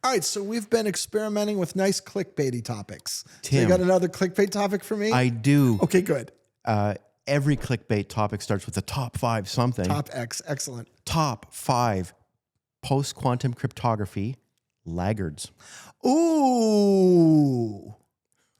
All right, so we've been experimenting with nice clickbaity topics. So you Tim. got another clickbait topic for me? I do. Okay, good. Every clickbait topic starts with the top 5 something. Top X, excellent. Top 5 post-quantum cryptography laggards. Ooh,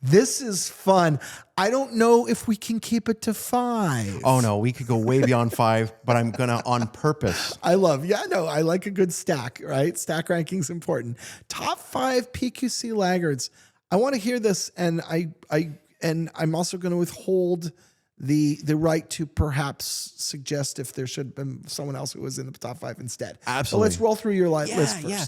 this is fun. I don't know if we can keep it to 5. Oh no, we could go way beyond 5, but I'm gonna on purpose. I like a good stack, right? Stack ranking's important. Top 5 PQC laggards. I want to hear this, and I'm also going to withhold the right to perhaps suggest if there should have been someone else who was in the top 5 instead. Absolutely. So let's roll through your list first. Yeah.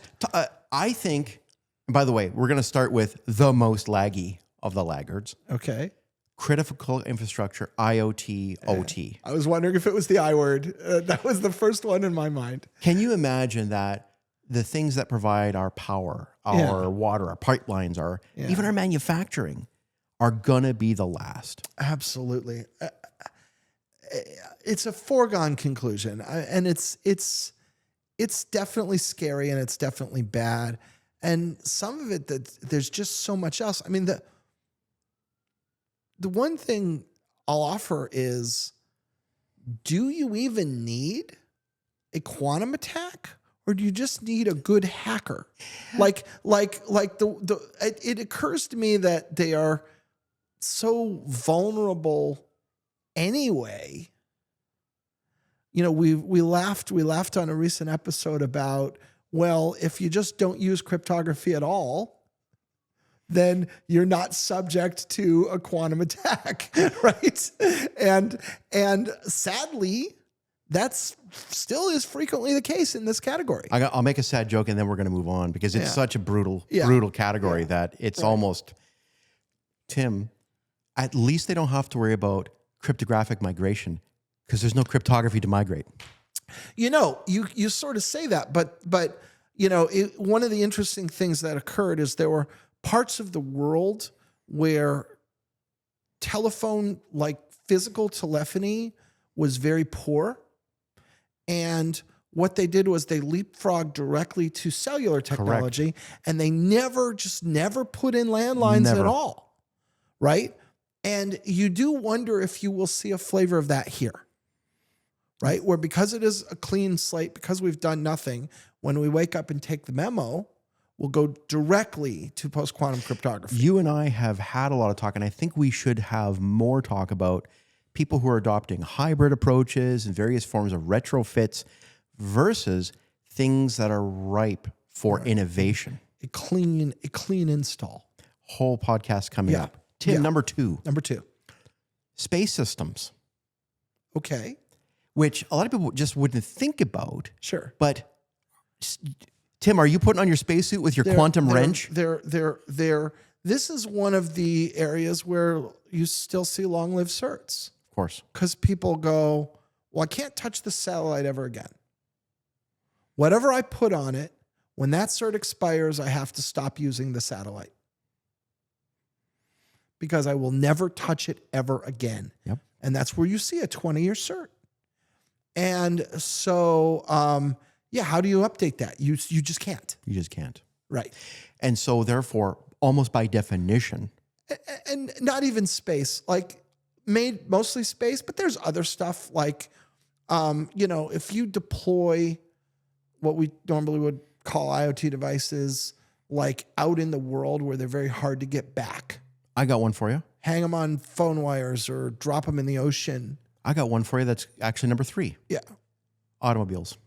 I think, by the way, we're gonna start with the most laggy of the laggards. Okay. Critical infrastructure, IoT, OT. I was wondering if it was the I word. That was the first one in my mind. Can you imagine that the things that provide our power, our water, our pipelines, even our manufacturing are going to be the last? Absolutely. It's a foregone conclusion. And it's definitely scary and it's definitely bad. And some of it, that there's just so much else. I mean, the one thing I'll offer is, do you even need a quantum attack, or do you just need a good hacker? It occurs to me that they are so vulnerable anyway. You know, we laughed on a recent episode about, well, if you just don't use cryptography at all, then you're not subject to a quantum attack, right? And sadly, that's still is frequently the case in this category. I'll make a sad joke and then we're going to move on, because it's such a brutal category that it's almost, Tim, at least they don't have to worry about cryptographic migration, because there's no cryptography to migrate. You know, you sort of say that, but you know, one of the interesting things that occurred is there were parts of the world where telephone, like physical telephony, was very poor. And what they did was they leapfrogged directly to cellular technology. Correct. And they never put in landlines at all, right? And you do wonder if you will see a flavor of that here, right? Where because it is a clean slate, because we've done nothing, when we wake up and take the memo, we'll go directly to post-quantum cryptography. You and I have had a lot of talk, and I think we should have more talk about people who are adopting hybrid approaches and various forms of retrofits versus things that are ripe for innovation. A clean install. Whole podcast coming up. Tim, number 2. Number 2. Space systems. Okay. Which a lot of people just wouldn't think about. Sure. But Tim, are you putting on your spacesuit with your quantum wrench? This is one of the areas where you still see long-lived certs. Of course. Because people go, well, I can't touch the satellite ever again. Whatever I put on it, when that cert expires, I have to stop using the satellite, because I will never touch it ever again. Yep. And that's where you see a 20-year cert. And so, how do you update that? You just can't. You just can't. Right. And so therefore, almost by definition. And not even space, like mostly space, but there's other stuff like, if you deploy what we normally would call IoT devices, like out in the world where they're very hard to get back. I got one for you. Hang them on phone wires or drop them in the ocean. I got one for you that's actually number 3. Yeah. Automobiles.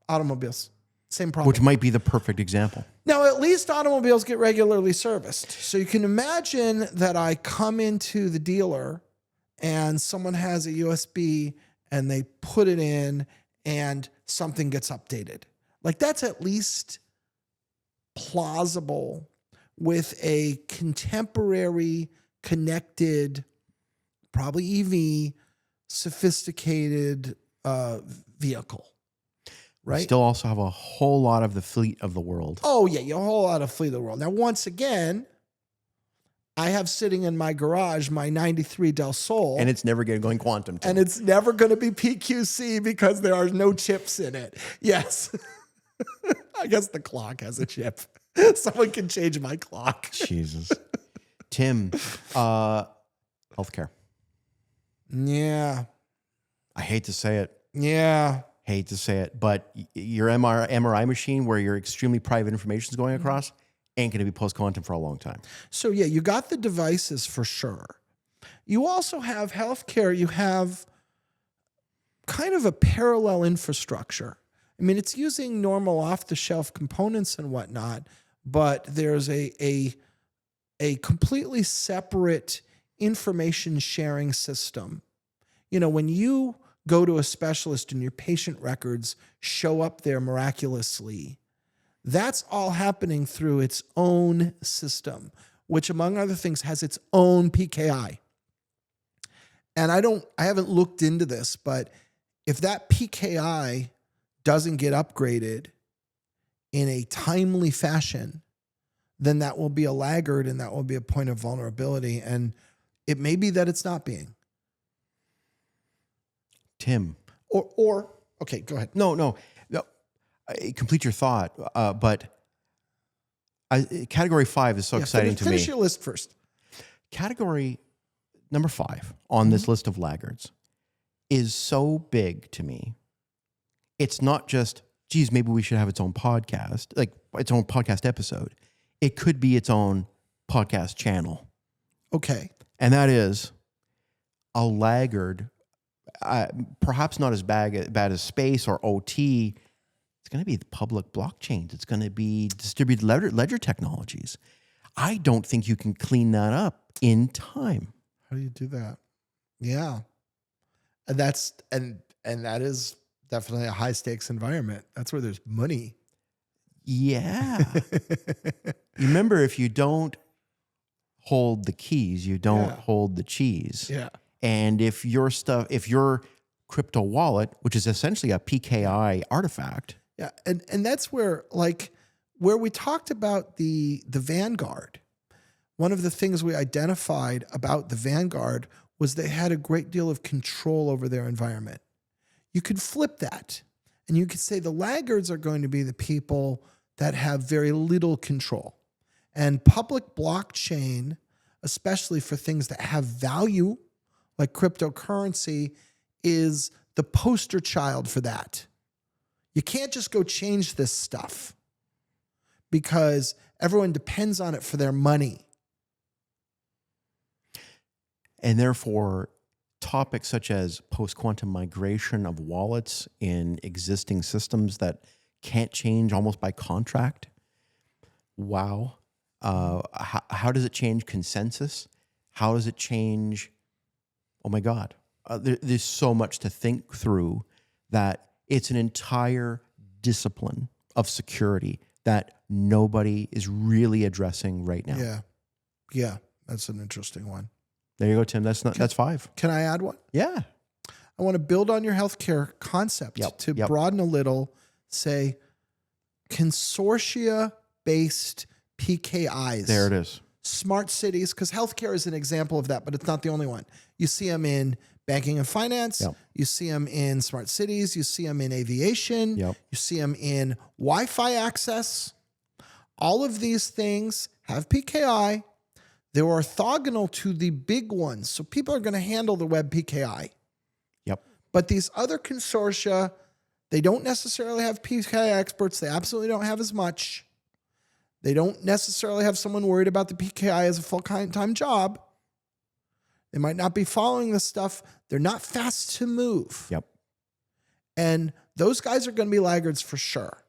Automobiles. Same problem. Which might be the perfect example. Now, at least automobiles get regularly serviced. So you can imagine that I come into the dealer and someone has a USB and they put it in and something gets updated. Like, that's at least plausible with a contemporary, connected, probably EV, sophisticated vehicle. Right? Still also have a whole lot of the fleet of the world. Oh, yeah, a whole lot of fleet of the world. Now, once again, I have sitting in my garage my 93 Del Sol. And it's never going quantum. And it's never going to be PQC because there are no chips in it. Yes. I guess the clock has a chip. Someone can change my clock. Jesus. Tim, healthcare. Yeah. I hate to say it. Yeah. Hate to say it, but your MRI machine where your extremely private information is going across ain't going to be post-quantum for a long time. So yeah, you got the devices for sure. You also have healthcare. You have kind of a parallel infrastructure. I mean, it's using normal off-the-shelf components and whatnot, but there's a completely separate information sharing system. You know, when you go to a specialist and your patient records show up there miraculously, that's all happening through its own system, which among other things has its own PKI. And I haven't looked into this, but if that PKI doesn't get upgraded in a timely fashion, then that will be a laggard and that will be a point of vulnerability. And it may be that it's not being. Tim. Or okay, go ahead. No. Complete your thought. But category 5 is so exciting to me. Finish your list first. Category number 5 on this list of laggards is so big to me. It's not just, geez, maybe we should have its own podcast, like its own podcast episode. It could be its own podcast channel. Okay. And that is a laggard, perhaps not as bad as space or OT. It's going to be the public blockchains. It's going to be distributed ledger technologies. I don't think you can clean that up in time. How do you do that? Yeah. And that is definitely a high stakes environment. That's where there's money. Yeah. You remember, if you don't hold the keys, you don't hold the cheese. Yeah. And if your crypto wallet, which is essentially a PKI artifact. Yeah. And that's where we talked about the Vanguard. One of the things we identified about the Vanguard was they had a great deal of control over their environment. You could flip that and you could say the laggards are going to be the people that have very little control. And public blockchain, especially for things that have value, like cryptocurrency, is the poster child for that. You can't just go change this stuff because everyone depends on it for their money. And therefore, topics such as post-quantum migration of wallets in existing systems that can't change almost by contract. Wow. How does it change consensus? How does it change? Oh my God. There's so much to think through that it's an entire discipline of security that nobody is really addressing right now. Yeah. Yeah. That's an interesting one. There you go, Tim. That's 5. Can I add one? Yeah. I want to build on your healthcare concept to broaden a little, say consortia-based PKIs. There it is. Smart cities, because healthcare is an example of that, but it's not the only one. You see them in banking and finance. Yep. You see them in smart cities. You see them in aviation. Yep. You see them in Wi-Fi access. All of these things have PKI. They're orthogonal to the big ones. So people are going to handle the web PKI. Yep. But these other consortia, they don't necessarily have PKI experts. They absolutely don't have as much. They don't necessarily have someone worried about the PKI as a full-time job. They might not be following this stuff. They're not fast to move. Yep. And those guys are going to be laggards for sure.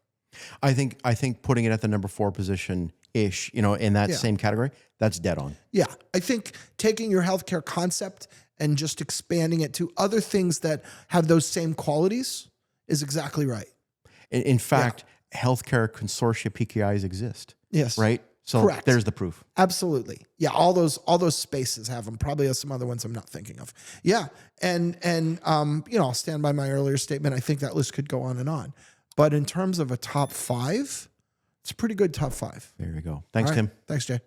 I think putting it at the number 4 position-ish, in that same category, that's dead on. Yeah. I think taking your healthcare concept and just expanding it to other things that have those same qualities is exactly right. In fact, healthcare consortia PKIs exist. Yes. Right? So Correct. There's the proof. Absolutely. Yeah. All those spaces have them. Probably some other ones I'm not thinking of. Yeah. And I'll stand by my earlier statement. I think that list could go on and on. But in terms of a top 5, it's a pretty good top 5. There we go. Thanks, All right. Tim. Thanks, Jay.